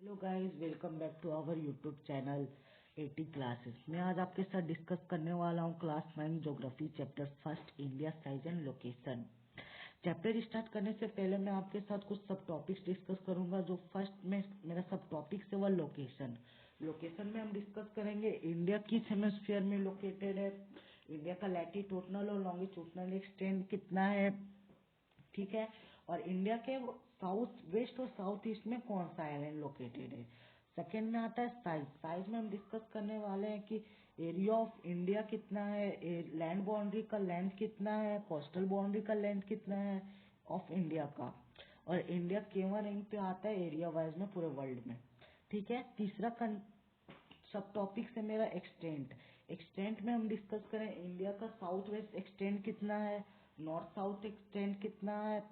Hello guys, welcome back to our YouTube channel 80 classes. मैं आज आपके साथ डिस्कस करने वाला हूँ class 9 geography chapter first India size and location. Chapter start करने से पहले मैं आपके साथ कुछ सब टॉपिक्स डिस्कस करूंगा। जो फर्स्ट में मेरा सब टॉपिक्स है वह लोकेशन। लोकेशन में हम डिस्कस करेंगे इंडिया किस हेमिस्फीयर में लोकेटेड है, इंडिया का लैटिट्यूडनल और लॉन्गिट्यूडनल एक्सटेंट कितना है, ठीक है, और इंडिया के साउथ वेस्ट और साउथ ईस्ट में कौन सा आइलैंड लोकेटेड है। सेकेंड में आता है साइज। साइज में हम डिस्कस करने वाले हैं कि एरिया ऑफ इंडिया कितना है, लैंड बाउंड्री का लेंथ कितना है, कोस्टल बाउंड्री का लेंथ कितना है ऑफ इंडिया का, और इंडिया केवल रैंक पे आता है एरिया वाइज में पूरे वर्ल्ड में, ठीक है। तीसरा सब टॉपिक है मेरा एक्सटेंट। एक्सटेंट में हम डिस्कस करें इंडिया का साउथ वेस्ट एक्सटेंट कितना है, नॉर्थ साउथ एक्सटेंट कितना है,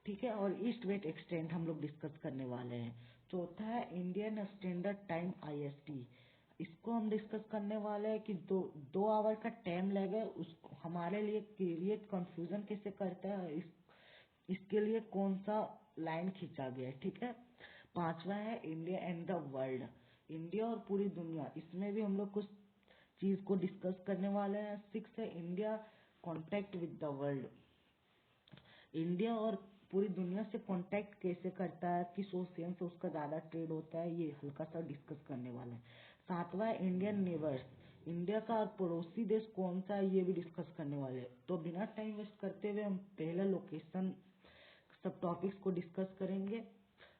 ठीक है, और ईस्ट वेस्ट एक्सटेंट हम लोग डिस्कस करने वाले हैं। चौथा है इंडियन स्टैंडर्ड टाइम IST। इसको हम डिस्कस करने वाले हैं कि दो आवर का टाइम लगेगा उसको हमारे लिए क्रिएट कंफ्यूजन कैसे करता है, इसके लिए कौन सा लाइन खींचा गया है, ठीक है। पांचवा है India and the world. India और पूरी दुनिया, इसमें भी हम लोग कुछ चीज को डिस्कस करने वाले हैं। सिक्स है India contact with the world. India और पूरी दुनिया से कांटेक्ट कैसे करता है, किस ओशियन से उसका ज्यादा ट्रेड होता है, ये हल्का सा डिस्कस करने वाले हैं। सातवां है इंडियन नेबर्स। इंडिया का और पड़ोसी देश कौन सा है ये भी डिस्कस करने वाले हैं। तो बिना टाइम वेस्ट करते हुए हम पहला लोकेशन सब टॉपिक्स को डिस्कस करेंगे,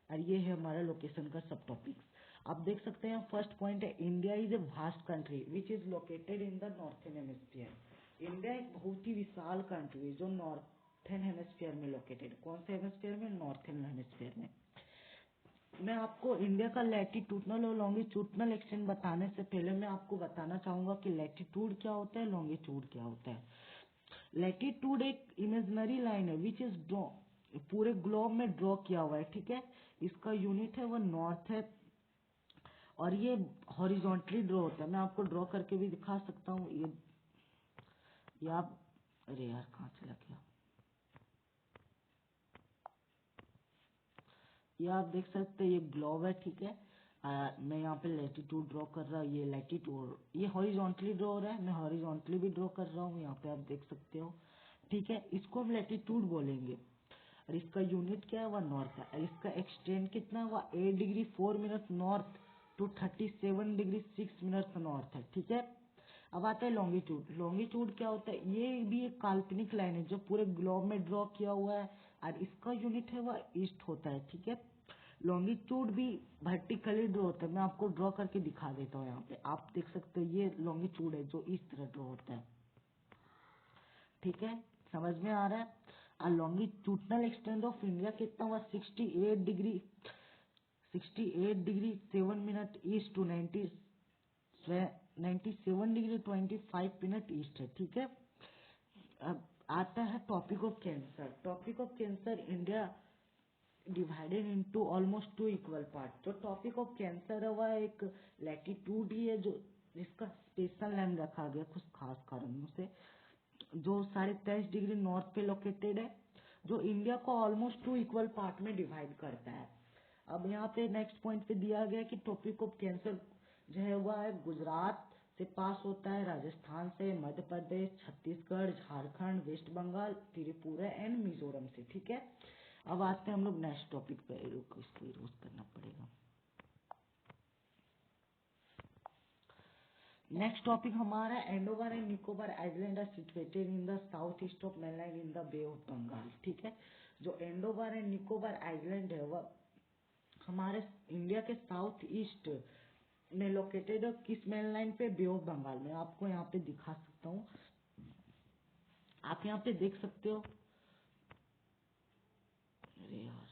और ये है हमारा लोकेशन का सब टॉपिक्स। आप देख सकते हैं फर्स्ट पॉइंट है India is a vast country which is located in the northern hemisphere. India एक बहुत ही विशाल कंट्री है जो नॉर्थन हेमिस्फीयर में लोकेटेड। कौन से हेमिस्फीयर में? नॉर्थन हेमिस्फीयर में। मैं आपको इंडिया का लैटिट्यूडनल और लॉन्गिट्यूडनल एक्सटेंट बताने से पहले मैं आपको बताना चाहूंगा कि लैटिट्यूड क्या होता है, लॉन्गिट्यूड क्या होता है। लैटिट्यूड एक इमेजिनरी लाइन है विच इज ड्रॉ, पूरे ग्लोब में ड्रॉ किया हुआ है, ठीक है। इसका यूनिट है वो नॉर्थ है, और ये हॉरिजॉन्टली ड्रॉ होता है। मैं आपको ड्रॉ करके भी दिखा सकता हूँ। ये आप, अरे यार कहाँ चला गया, ये आप देख सकते हैं ये ग्लोब है, ठीक है। मैं यहाँ पे लैटिट्यूड ड्रॉ कर रहा हूँ, ये लैटिट्यूड, ये हॉरिजॉन्टली ड्रॉ हो रहा है, मैं हॉरिजॉन्टली भी ड्रॉ कर रहा हूँ, यहाँ पे आप देख सकते हो, ठीक है। इसको हम लैटिट्यूड बोलेंगे, और इसका यूनिट क्या है, वह नॉर्थ है, और इसका एक्सटेंट कितना है, वह 8 degree 4 minute north to 37 degree 6 minute north है, ठीक है। अब आता है लॉन्गिट्यूड। लॉन्गिट्यूड क्या होता है, ये भी एक काल्पनिक लाइन है जो पूरे ग्लोब में ड्रॉ किया हुआ है, और इसका यूनिट है वह ईस्ट होता है, ठीक है। लॉन्गिट्यूड भी वर्टिकली ड्रॉ होता है, मैं आपको ड्रॉ करके दिखा देता हूँ। यहाँ पे आप देख सकते हो ये लॉन्गिट्यूड है जो इस तरह ड्रॉ होता है, ठीक है, समझ में आ रहा है। लॉन्गिट्यूडनल एक्सटेंट ऑफ इंडिया कितना हुआ, 68 degree 7 minute east to 97 degree 25 minute east है, ठीक है। अब आता है Tropic of Cancer. Tropic of Cancer, India divided into almost 2 equal part. जो टॉपिक ऑफ कैंसर है वह एक लैटिट्यूड ही है जो जिसका स्पेशल नेम रखा गया कुछ खास कारणों से, जो 23.5 डिग्री नॉर्थ पे लोकेटेड है, जो इंडिया को ऑलमोस्ट 2 इक्वल पार्ट में डिवाइड करता है। अब यहाँ पे नेक्स्ट पॉइंट पे दिया गया कि टॉपिक ऑफ कैंसर जो है वह है गुजरात से पास होता है, राजस्थान से, मध्य प्रदेश, छत्तीसगढ़, झारखंड, वेस्ट बंगाल, त्रिपुरा एंड मिजोरम से, ठीक है। अब आते हैं हम लोग नेक्स्ट टॉपिक पे, इसको यूज करना पड़ेगा। नेक्स्ट टॉपिक हमारा Andaman and Nicobar island are situated in the south east of mainland in the Bay of Bengal, ठीक है। जो एंडोवर एंड निकोबार आइलैंड है वह हमारे इंडिया के साउथ ईस्ट में लोकेटेड है, किस मेनलैंड पे, बे ऑफ बंगाल में। आपको यहाँ पे दिखा सकता हूँ, आप यहाँ पे देख सकते हो, अरे यार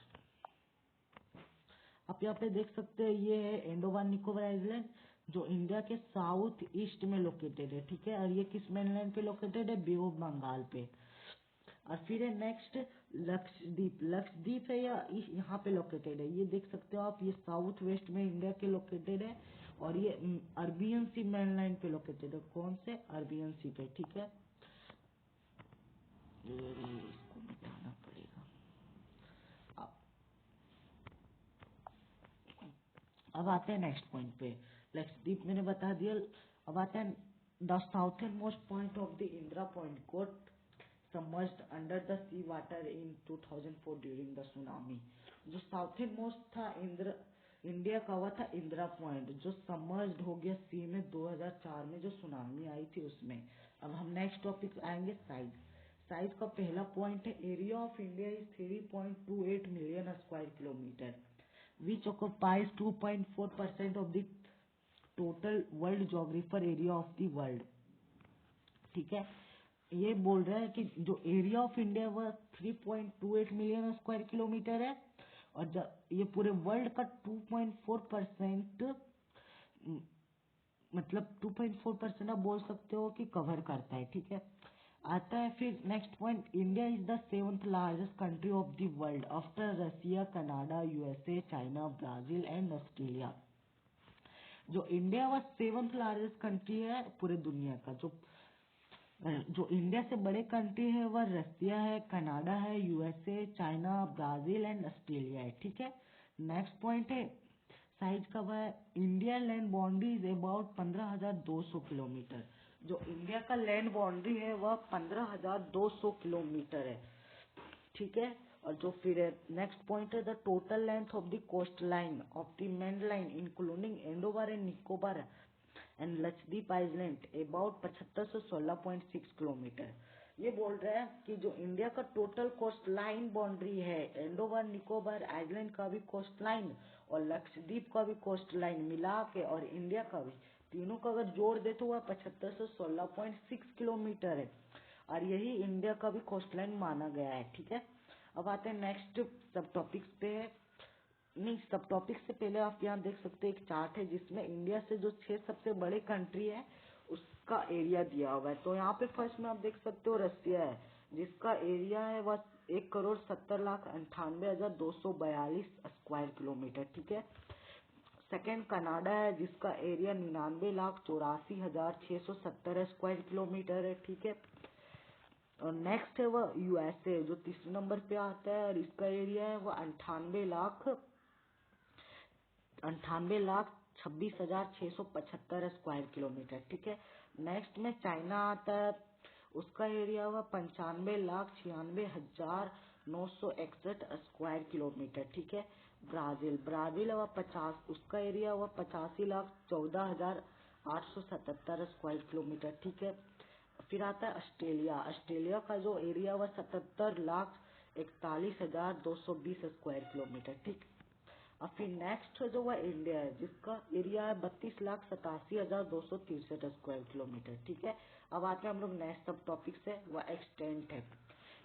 आप यहाँ पे देख सकते हैं ये है एंडोवर निकोबार आइलैंड जो इंडिया के साउथ ईस्ट में लोकेटेड है, ठीक है। और ये किस मेनलैंड पे लोकेटेड है, बे ऑफ बंगाल पे। और फिर है नेक्स्ट लक्षद्वीप। लक्षद्वीप है या यहाँ पे लोकेटेड है, ये देख सकते हो आप, ये साउथ वेस्ट में इंडिया के लोकेटेड है, और ये अरबियन सी मेनलैंड पे लोकेटेड है। कौन से? अरबियन सी पे, ठीक है। इसको मिटाना पड़ेगा। अब आते हैं नेक्स्ट पॉइंट पे। लक्षद्वीप मैंने बता दिया। अब आते हैं the southern most point of the Indira Point got submerged under the sea water in 2004 during the tsunami. जो साउथर्न मोस्ट था इंडिया का हुआ था इंदिरा पॉइंट, जो सबमर्ज्ड हो गया सी में 2004 में जो सुनामी आई थी उसमें। अब हम नेक्स्ट टॉपिक आएंगे साइज। साइज का पहला पॉइंट है area of India is 3.28 million square kilometre which occupies 2.4% of the total world geographical area of the world। ठीक है, ये बोल रहा है कि जो एरिया ऑफ इंडिया वह 3.28 मिलियन स्क्वायर किलोमीटर है, और ये पूरे वर्ल्ड का 2.4% मतलब 2.4% आप बोल सकते हो कि कवर करता है। ठीक है, आता है फिर next point, India is the 7th largest country of the world after Russia, Canada, USA, China, Brazil and Australia. जो इंडिया वह 7th लार्जेस्ट कंट्री है पूरे दुनिया का। जो इंडिया से बड़े कंट्री है वह रसिया है, कनाडा है, USA, China, Brazil and Australia है। ठीक है, नेक्स्ट पॉइंट है साइज का, वह India land boundary is about 15,200 kilometre. जो इंडिया का लैंड बाउंड्री है वह 15,200 किलोमीटर है। ठीक है, और जो फिर नेक्स्ट पॉइंट है the total length of the coast line of the main line including Andover and Nicobar and Lakshadweep island about 75 से 16.6 किलोमीटर। ये बोल रहा है कि जो इंडिया का टोटल कोस्ट लाइन बाउंड्री है, एंडोवर निकोबार आइलैंड का भी कोस्ट लाइन और लक्षद्वीप का भी कोस्ट लाइन मिला के और इंडिया का भी, तीनों का अगर जोड़ दे तो वह 75 से 16.6 किलोमीटर है, और यही इंडिया का भी कोस्ट लाइन माना गया है। ठीक है, अब आते हैं नेक्स्ट सब टॉपिक्स पे है। नहीं, सब टॉपिक से पहले आप यहाँ देख सकते हैं एक चार्ट है जिसमें इंडिया से जो 6 सबसे बड़े कंट्री है उसका एरिया दिया हुआ है। तो यहाँ पे फर्स्ट में आप देख सकते हो रसिया है जिसका एरिया है वह 1,70,98,242 स्क्वायर किलोमीटर। ठीक है, सेकेंड कनाडा है जिसका एरिया 99,84,670 स्क्वायर किलोमीटर है। ठीक है, और नेक्स्ट है वह यूएसए जो तीसरे नंबर पे आता है और इसका एरिया है वह 98,26,675 स्क्वायर किलोमीटर। ठीक है, नेक्स्ट में चाइना आता है, उसका एरिया हुआ 95,96,961 स्क्वायर किलोमीटर। ठीक है, ब्राजील हुआ 50, उसका एरिया हुआ 85,14,877 स्क्वायर किलोमीटर। ठीक है, फिर आता है ऑस्ट्रेलिया का जो एरिया हुआ 77,41,220 स्क्वायर किलोमीटर। ठीक, और फिर नेक्स्ट जो हुआ इंडिया है जिसका एरिया है 32,87,263 स्क्वायर किलोमीटर। ठीक है, अब आते हैं हम लोग नेक्स्ट सब टॉपिक से, वह एक्सटेंट है।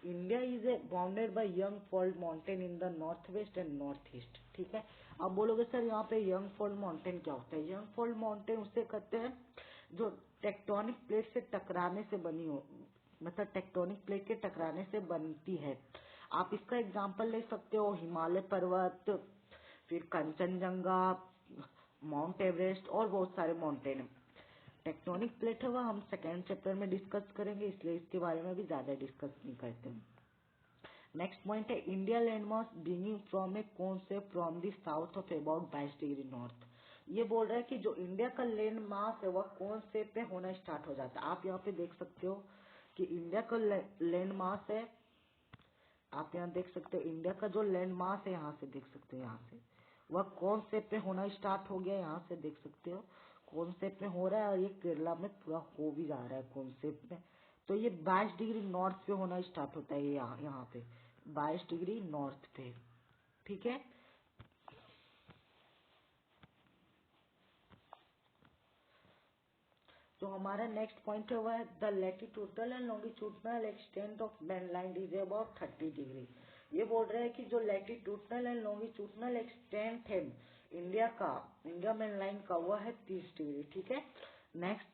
India is a bounded by young fold mountain in the north west and north east. ठीक है, अब बोलोगे सर यहाँ पे यंग फॉल्ड माउंटेन क्या होता है? यंग फॉल्ड माउंटेन उसे कहते हैं जो टेक्टोनिक प्लेट से टकराने से बनी हो, मतलब टेक्टोनिक प्लेट के टकराने से बनती है। आप इसका एग्जांपल ले सकते हो हिमालय पर्वत, फिर कंचनजंगा, माउंट एवरेस्ट और बहुत सारे माउंटेन। टेक्टोनिक प्लेट है वह हम सेकेंड चैप्टर में डिस्कस करेंगे, इसलिए इसके बारे में भी ज्यादा डिस्कस नहीं करते हैं। नेक्स्ट पॉइंट है इंडिया लैंडमास बिगिनिंग फ्रॉम ए कोन से from the south of about 22 degree north. ये बोल रहा है कि जो इंडिया का लैंड मास है वह कौन से पे होना स्टार्ट हो जाता है। आप यहाँ पे देख सकते हो कि इंडिया का लैंड मास है, आप यहाँ देख सकते हो इंडिया का जो लैंड मास है, यहाँ से देख सकते हो, यहाँ से वह कौन से पे होना स्टार्ट हो गया, यहाँ से देख सकते हो कौन से पे हो रहा है, और ये केरला में पूरा हो भी जा रहा है कौन से पे। तो ये 22 डिग्री नॉर्थ पे होना स्टार्ट होता है, यहाँ पे 22 डिग्री नॉर्थ पे। ठीक है, तो हमारा नेक्स्ट पॉइंट है वह the latitudinal and longitudinal extent of mainland is about 30 degree. ये बोल रहे हैं कि जो लैटिट्यूडनल एंड लॉन्गिट्यूडनल एक्सटेंट है इंडिया मेनलैंड का वह है 30 डिग्री। ठीक है, नेक्स्ट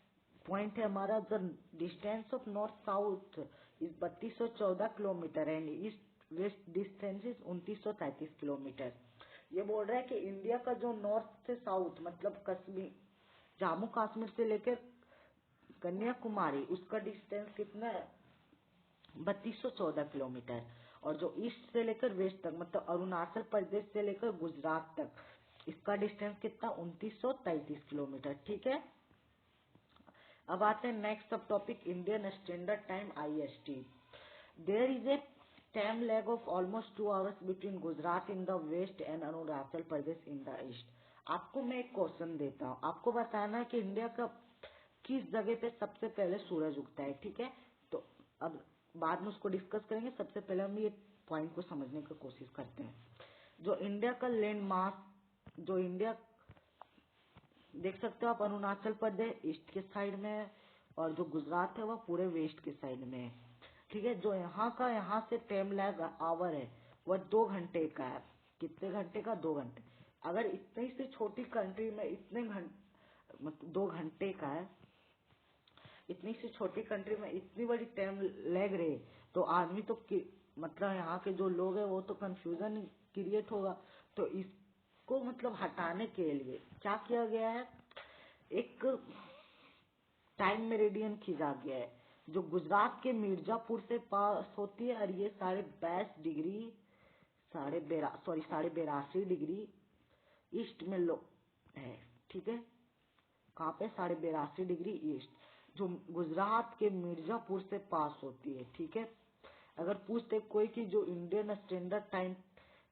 पॉइंट है हमारा the distance of north south is 3214 kilometre and east west distance is 2933 kilometre. ये बोल रहा है कि इंडिया का जो नॉर्थ से साउथ मतलब कश्मीर, जम्मू कश्मीर से लेकर कन्याकुमारी, उसका डिस्टेंस कितना है 3214 किलोमीटर, और जो ईस्ट से लेकर वेस्ट तक मतलब अरुणाचल प्रदेश से लेकर गुजरात तक इसका डिस्टेंस कितना 2933 किलोमीटर, ठीक है। अब आते हैं next sub topic Indian standard time IST। There is a time lag of almost 2 hours between Gujarat in the west and Arunachal Pradesh in the east. आपको मैं एक क्वेश्चन देता हूँ, आपको बताना है कि इंडिया का किस जगह पे सबसे पहले सूरज उगता है, ठीक है। तो अब बाद में उसको डिस्कस करेंगे, सबसे पहले हम ये पॉइंट को समझने की कोशिश करते हैं। जो इंडिया का लैंड मास, जो इंडिया देख सकते हो आप, अरुणाचल प्रदेश ईस्ट के साइड में है और जो गुजरात है वह पूरे वेस्ट के साइड में है, ठीक है। जो यहाँ से टाइम लैग आवर है वह 2 घंटे का है। कितने घंटे का? 2 घंटे। अगर इतनी सी छोटी कंट्री में इतने घंटे मतलब 2 घंटे का है, इतनी सी छोटी कंट्री में इतनी बड़ी टाइम लैग रही, तो आदमी तो मतलब यहाँ के जो लोग हैं वो तो कंफ्यूजन क्रिएट होगा। तो इसको मतलब हटाने के लिए क्या किया गया है, एक टाइम मेरिडियन खींचा गया है जो गुजरात के मिर्जापुर से पास होती है और ये 82.डिग्री ईस्ट में लो है, ठीक है। कहाँ पे? 82.5 डिग्री ईस्ट, जो गुजरात के मिर्जापुर से पास होती है, ठीक है। अगर पूछते कोई कि जो इंडियन स्टैंडर्ड टाइम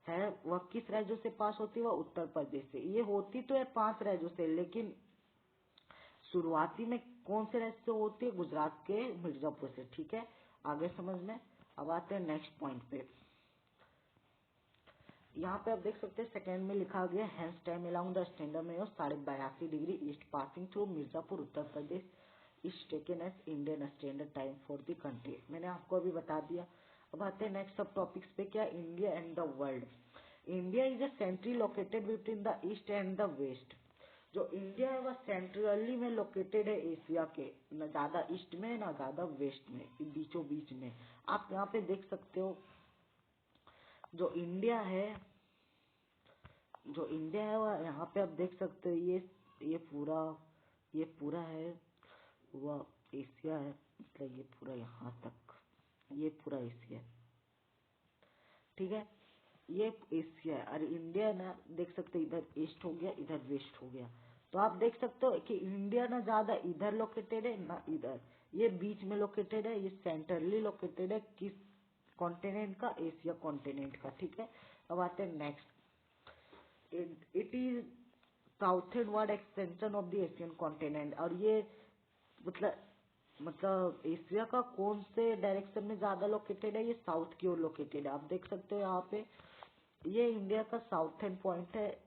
है वह किस राज्यों से पास होती है, वह उत्तर प्रदेश से। ये होती तो है 5 राज्यों से, लेकिन शुरुआती में कौन से राज्य से होती है? गुजरात के मिर्जापुर से, ठीक है। आगे समझ में। अब आते हैं नेक्स्ट पॉइंट पे। यहाँ पे आप देख सकते हैं सेकंड में लिखा गया hence time along the standard में 82.5 degree east passing through Mirzapur Uttar Pradesh is taken as Indian standard time for the country. मैंने आपको अभी बता दिया। अब आते हैं नेक्स्ट सब टॉपिक्स पे। क्या? India and the world. India is a central located between the east and the west. जो इंडिया है वह सेंट्रली में लोकेटेड है एशिया के, न ज्यादा ईस्ट में न ज्यादा वेस्ट में, बीचों बीच में। आप यहाँ पे देख सकते हो जो इंडिया है वह यहाँ पे आप देख सकते हो, ये पूरा है वह एशिया है, मतलब ये पूरा यहाँ तक, ये पूरा एशिया है, ठीक है। ये एशिया है और इंडिया ना देख सकते हो इधर ईस्ट हो गया, इधर वेस्ट हो गया। तो आप देख सकते हो कि इंडिया ना ज्यादा इधर लोकेटेड है ना इधर, ये बीच में लोकेटेड है, ये सेंट्रली लोकेटेड है। किस कॉन्टिनेंट का? एशिया कॉन्टिनेंट का, ठीक है। अब आते हैं next. It is southern word extension of the Asian continent. और ये मतलब एशिया का कौन से डायरेक्शन में ज्यादा लोकेटेड है? ये साउथ की ओर लोकेटेड है। आप देख सकते हो यहाँ पे ये इंडिया का साउथर्न पॉइंट है,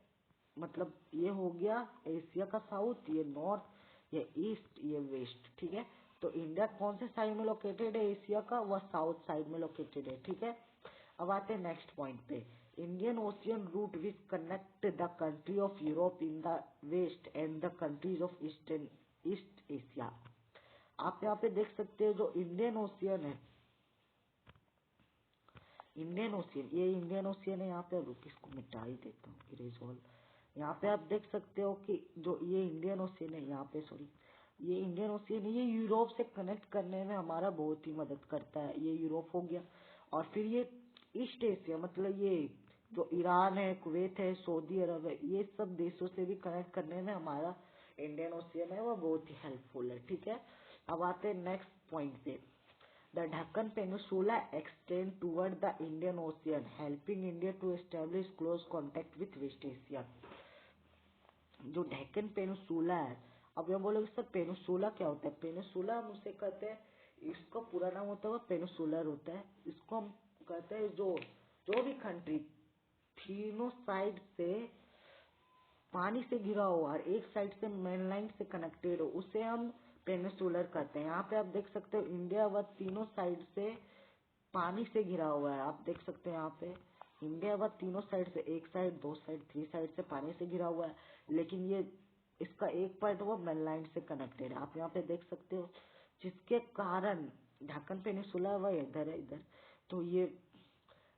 मतलब ये हो गया एशिया का साउथ, ये नॉर्थ, ये ईस्ट, ये वेस्ट, ठीक है। तो इंडिया कौन से साइड में लोकेटेड है एशिया का? वह साउथ साइड में लोकेटेड है, ठीक है। अब आते हैं नेक्स्ट पॉइंट पे। Indian ocean route which connect the country of Europe in the west and the countries of east Asia. आप यहाँ पे देख सकते हो जो इंडियन ओशियन है, ये इंडियन ओशियन है। यहाँ पे रुक, इसको मिटा ही देता हूँ, इरेज ऑल। यहाँ पे आप देख सकते हो कि जो ये इंडियन ओशियन है, यहाँ पे सॉरी, ये इंडियन ओशियन है, ये यूरोप से कनेक्ट करने में हमारा बहुत ही मदद करता है। ये यूरोप हो गया। और फिर ये ईस्ट एशिया, मतलब ये जो ईरान है, कुवैत है, सऊदी अरब है, ये सब देशों से भी कनेक्ट करने में हमारा इंडियन ओशियन है वह बहुत ही हेल्पफुल है, ठीक है। अब आते हैं नेक्स्ट पॉइंट पे। The Deccan Peninsula extends toward the Indian Ocean, helping India to establish close contact with West Asia. जो डेक्कन पेनिनसुला है, अब ये बोलोगे सर पेनिनसुला क्या होता है? पेनिनसुला हम उसे कहते हैं, इसका पूरा नाम होता है पेनिनसुलर होता है। इसको हम कहते हैं जो भी कंट्री तीनों साइड से पानी से घिरा हुआ और एक साइड से मेनलैंड से कनेक्टेड हो, उसे हम पेनिनसुलर कहते हैं। यहाँ पे आप देख सकते हो इंडिया वह तीनों साइड से पानी से घिरा हुआ है। आप देख सकते हैं यहाँ पे इंडिया वह तीनों साइड से, एक साइड, दो साइड, 3 साइड से पानी से घिरा हुआ है, लेकिन ये इसका एक पार्ट वो मेनलैंड से कनेक्टेड है। आप यहाँ पे देख सकते हो, जिसके कारण ढक्कन पेनिनसुला वह इधर है, इधर। तो ये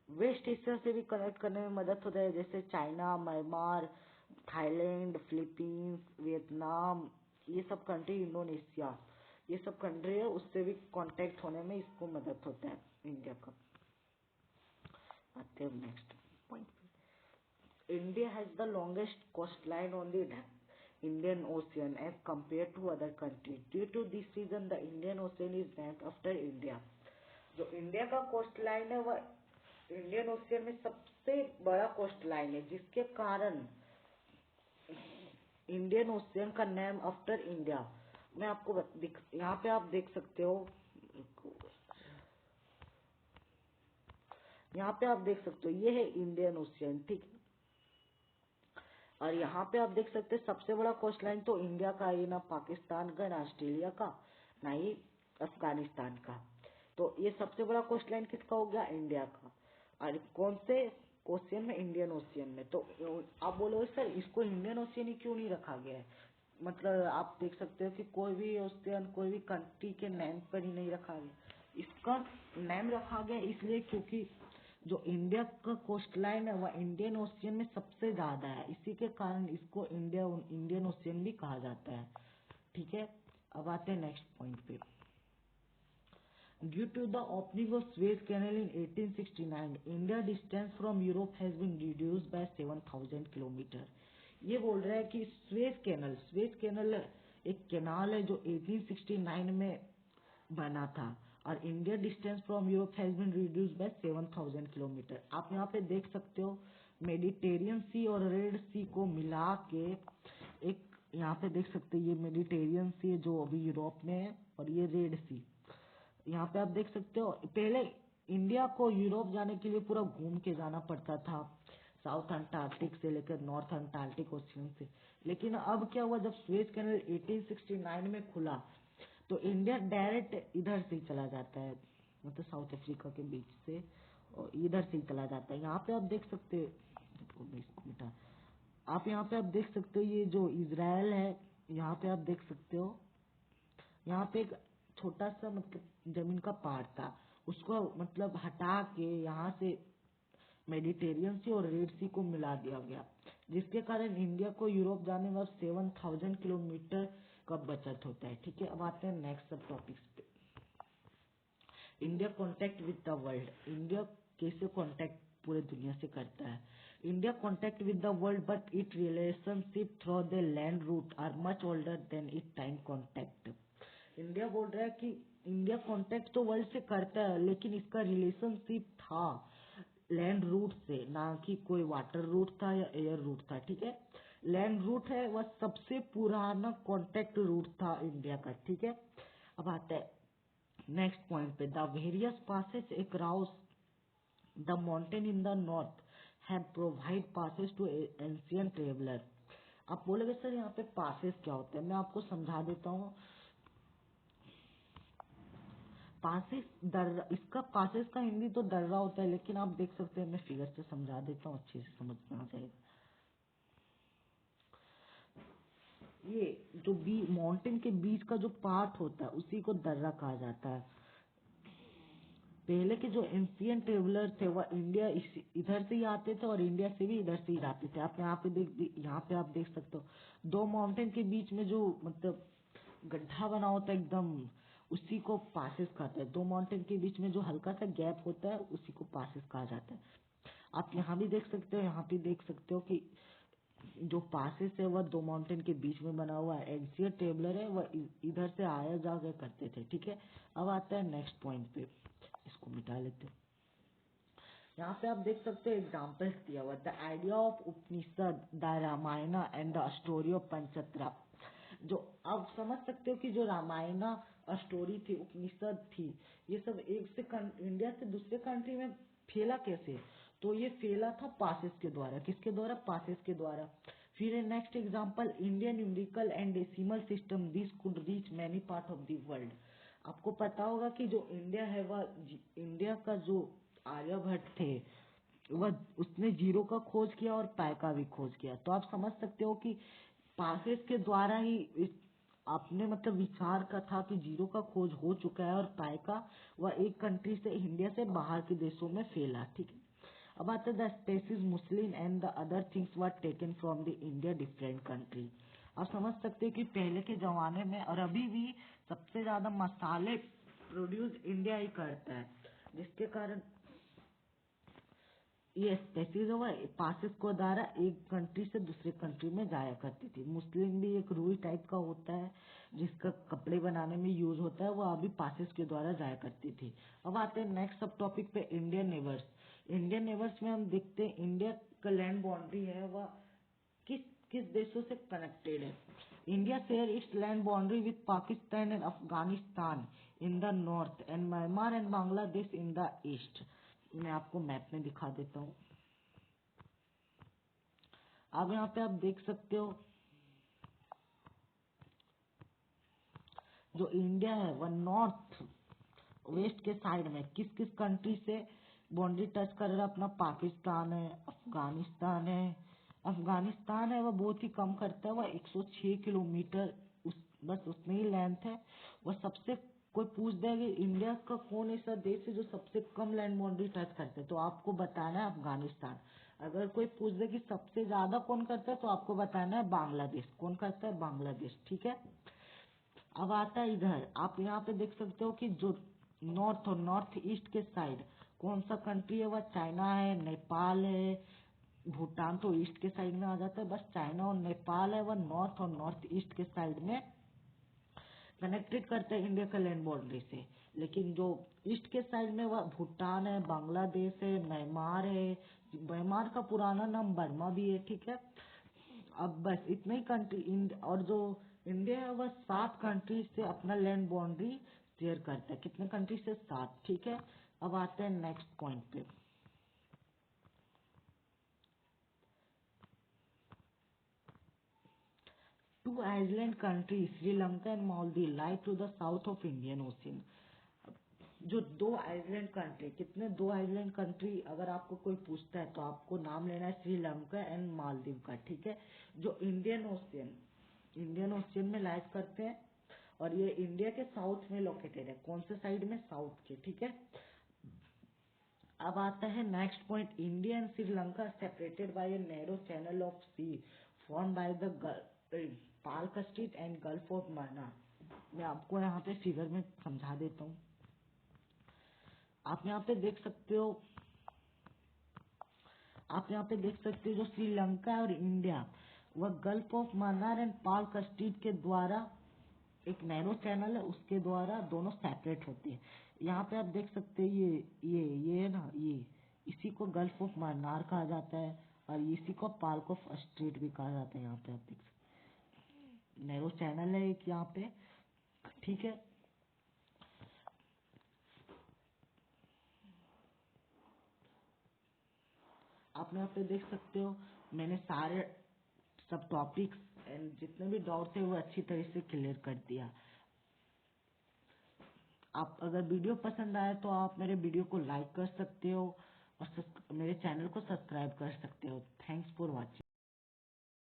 वेस्ट एशिया से भी कनेक्ट करने में मदद होता है, जैसे China, Myanmar, Thailand, Philippines, Vietnam, ये सब कंट्री, इंडोनेशिया, ये सब कंट्री है, उससे भी कांटेक्ट होने में इसको मदद होता है इंडिया का। आते हैं नेक्स्ट पॉइंट पे। India has the longest coastline on the Indian Ocean as compared to other countries. Due to this reason, the Indian Ocean is named after India. जो इंडिया का कोस्ट लाइन है वह Indian ocean में सबसे बड़ा coast line है, जिसके कारण इंडियन ओशियन का नेम आफ्टर इंडिया। मैं आपको यहाँ पे आप देख सकते हो, यहाँ पे आप देख सकते हो ये है इंडियन ओशियन, ठीक है। और यहाँ पे आप देख सकते हैं सबसे बड़ा कोस्ट लाइन तो इंडिया का ही, ना पाकिस्तान का, ना ऑस्ट्रेलिया का, ना ही अफगानिस्तान का। तो ये सबसे बड़ा कोस्ट लाइन किसका हो गया? इंडिया का। और कौन से ओशियन में? इंडियन ओशियन में। तो आप बोलोगे सर इसको इंडियन ओशियन ही क्यों नहीं रखा गया है? मतलब आप देख सकते हो कि कोई भी ओशियन कोई भी कंट्री के नेम पर ही नहीं रखा गया। इसका नेम रखा गया इसलिए क्योंकि जो इंडिया का कोस्ट लाइन है वह इंडियन ओशियन में सबसे ज्यादा है, इसी के कारण इसको इंडियन ओशियन भी कहा जाता है, ठीक है। अब आते हैं नेक्स्ट पॉइंट पे। Due to the opening of Suez canal in 1869, India distance from Europe has been reduced by 7000 kilometre. ये बोल रहा है कि स्वेज कैनल एक कैनाल है जो 1869 में बना था, और India distance from Europe has been reduced by 7000 kilometre. आप यहाँ पे देख सकते हो मेडिटेरियन सी और रेड सी को मिला के एक, यहाँ पे देख सकते हो ये मेडिटेरियन सी जो अभी यूरोप में है, और ये रेड सी। यहाँ पे आप देख सकते हो पहले इंडिया को यूरोप जाने के लिए पूरा घूम के जाना पड़ता था, साउथ अंटार्कटिक से लेकर नॉर्थ अंटार्कटिक ओशियन से। लेकिन अब क्या हुआ, जब स्वेज कैनल 1869 में खुला तो इंडिया डायरेक्ट इधर से ही चला जाता है, मतलब साउथ अफ्रीका के बीच से, और इधर से ही चला जाता है। यहाँ पे आप देख सकते हो बेटा, आप यहाँ पे आप देख सकते हो ये जो इजराइल है, यहाँ पे आप देख सकते हो यहाँ पे एक छोटा सा मतलब जमीन का पार्ट था, उसको मतलब हटा के यहाँ से मेडिटेरियन सी और रेड सी को मिला दिया गया, जिसके कारण इंडिया को यूरोप जाने में 7000 किलोमीटर का बचत होता है, ठीक है। अब आते हैं नेक्स्ट सब टॉपिक्स पे। India contact with the world, India कैसे कॉन्टेक्ट पूरे दुनिया से करता है? India contact with the world but it relationship through the land route are much older than it time contact. India बोल रहा है कि इंडिया कॉन्टेक्ट तो वर्ल्ड से करता है, लेकिन इसका रिलेशनशिप था लैंड रूट से, ना कि कोई वाटर रूट था या एयर रूट था, ठीक है। लैंड रूट है वह सबसे पुराना कॉन्टेक्ट रूट था इंडिया का, ठीक है। अब आता है नेक्स्ट पॉइंट पे। The various passes across the mountain in the north have provide passes to ancient traveller. आप बोलोगे सर यहाँ पे पासेस क्या होता है? मैं आपको समझा देता हूँ। पासेस दर्रा, इसका पासेस का हिंदी तो दर्रा होता है, लेकिन आप देख सकते हैं मैं फिगर से समझा देता हूँ, अच्छे से समझ में आ जाएगा। ये जो माउंटेन के बीच का जो पार्ट होता है उसी को दर्रा कहा जाता है। पहले के जो एंशियंट ट्रेवलर थे वह इंडिया इधर से ही आते थे और इंडिया से भी इधर से ही जाते थे। आप यहाँ पे यहाँ पे आप देख सकते हो दो माउंटेन के बीच में जो मतलब गड्ढा बना होता है एकदम, उसी को पासेस कहते हैं। दो माउंटेन के बीच में जो हल्का सा गैप होता है उसी को पासेस कहा जाता है। आप यहाँ भी देख सकते हो, यहाँ भी देख सकते हो कि जो पासेस है वह दो माउंटेन के बीच में बना हुआ है। एंशियंट ट्रेवलर है वह इधर से आया जाया करते थे, ठीक है। अब आता है नेक्स्ट पॉइंट पे, इसको मिटा लेते हैं। यहाँ पे आप देख सकते हो एग्जाम्पल्स दिया हुआ, the idea of Upanishad, the Ramayana and the story of Panchatantra. जो आप समझ सकते हो कि जो रामायण स्टोरी थी, उपनिषद थी, ये सब एक से इंडिया से दूसरे कंट्री में फैला कैसे? तो ये फैला था पासेस के द्वारा। किसके द्वारा? पासेस के द्वारा। फिर next example, Indian numerical and decimal system, this could reach many part of the world. आपको पता होगा कि जो इंडिया है वह इंडिया का जो आर्यभट्ट थे वह उसने जीरो का खोज किया और पाई का भी खोज किया। तो आप समझ सकते हो कि पासेस के द्वारा ही आपने मतलब विचार का था कि जीरो का खोज हो चुका है, और पाई का वह एक कंट्री से इंडिया से बाहर के देशों में फैला, ठीक है। अब आते the spices muslin and the other things were taken from the India different country. आप समझ सकते हो कि पहले के जमाने में और अभी भी सबसे ज्यादा मसाले प्रोड्यूस इंडिया ही करता है, जिसके कारण ये स्पेसीज हुआ पासिस को द्वारा एक कंट्री से दूसरे कंट्री में जाया करती थी। मुस्लिम भी एक रूल टाइप का होता है जिसका कपड़े बनाने में यूज होता है, वो अभी पासिस के द्वारा जाया करती थी। अब आते हैं नेक्स्ट सब टॉपिक पे, इंडियन नेवर्स। इंडियन नेवर्स में हम देखते हैं इंडिया का लैंड बाउंड्री है वह किस किस देशों से कनेक्टेड है। India share its land boundary with Pakistan and Afghanistan in the north and Myanmar and Bangladesh in the east. मैं आपको मैप में दिखा देता हूँ। अब यहाँ पे आप देख सकते हो जो इंडिया है वह नॉर्थ वेस्ट के साइड में किस किस कंट्री से बाउंड्री टच कर रहा है, अपना पाकिस्तान है, अफगानिस्तान है। अफगानिस्तान है वह बहुत ही कम करता है, वह 106 किलोमीटर बस उतनी ही लेंथ है। वह सबसे कोई पूछ दे कि इंडिया का कौन ऐसा देश है जो सबसे कम लैंड बाउंड्री टच करते हैं, तो आपको बताना है अफगानिस्तान। अगर कोई पूछ दे कि सबसे ज्यादा कौन करता है, तो आपको बताना है बांग्लादेश। कौन करता है? बांग्लादेश। ठीक है। अब आता है इधर, आप यहाँ पे देख सकते हो कि जो नॉर्थ और नॉर्थ ईस्ट के साइड कौन सा कंट्री है, वह चाइना है, नेपाल है, भूटान तो ईस्ट के साइड में आ जाता है। बस चाइना और नेपाल है वह नॉर्थ और नॉर्थ ईस्ट के साइड में कनेक्टेड करते हैं इंडिया का लैंड बाउंड्री से। लेकिन जो ईस्ट के साइड में वह भूटान है, बांग्लादेश है, म्यांमार है। म्यांमार का पुराना नाम बर्मा भी है। ठीक है। अब बस इतने ही कंट्री और जो इंडिया है वह 7 कंट्री से अपना लैंड बाउंड्री शेयर करता है। कितने कंट्री से? 7। ठीक है। अब आते हैं नेक्स्ट पॉइंट पे। Two island country Sri Lanka and Maldives lie to the south of Indian ocean. जो 2 आइलैंड कंट्री, कितने? 2 आइलैंड कंट्री अगर आपको कोई पूछता है तो आपको नाम लेना है श्रीलंका एंड मालदीव का। ठीक है। जो इंडियन ओशियन में लाइज करते हैं और ये इंडिया के साउथ में लोकेटेड है। कौन से साइड में? साउथ के। ठीक है। अब आता है next point, India and Sri Lanka separated by a narrow channel of sea form by the Palk strait and gulf of Mannar. मैं आपको यहाँ पे फिगर में समझा देता हूँ। आप यहाँ पे देख सकते हो जो श्रीलंका और इंडिया वह gulf of Mannar and Palk street के द्वारा एक नैरो चैनल है, उसके द्वारा दोनों सेपरेट होते हैं। यहाँ पे आप देख सकते हैं ये है ना, ये इसी को गल्फ ऑफ मन्नार कहा जाता है और इसी को पाल्क ऑफ स्ट्रीट भी कहा जाता है। यहाँ पे आप देख सकते हैं नैरो चैनल है एक यहाँ पे। ठीक है। आप यहाँ पे देख सकते हो मैंने सारे सब टॉपिक्स एंड जितने भी डाउट थे वो अच्छी तरह से क्लियर कर दिया। आप अगर वीडियो पसंद आए तो आप मेरे वीडियो को लाइक कर सकते हो और मेरे चैनल को सब्सक्राइब कर सकते हो। Thanks for watching.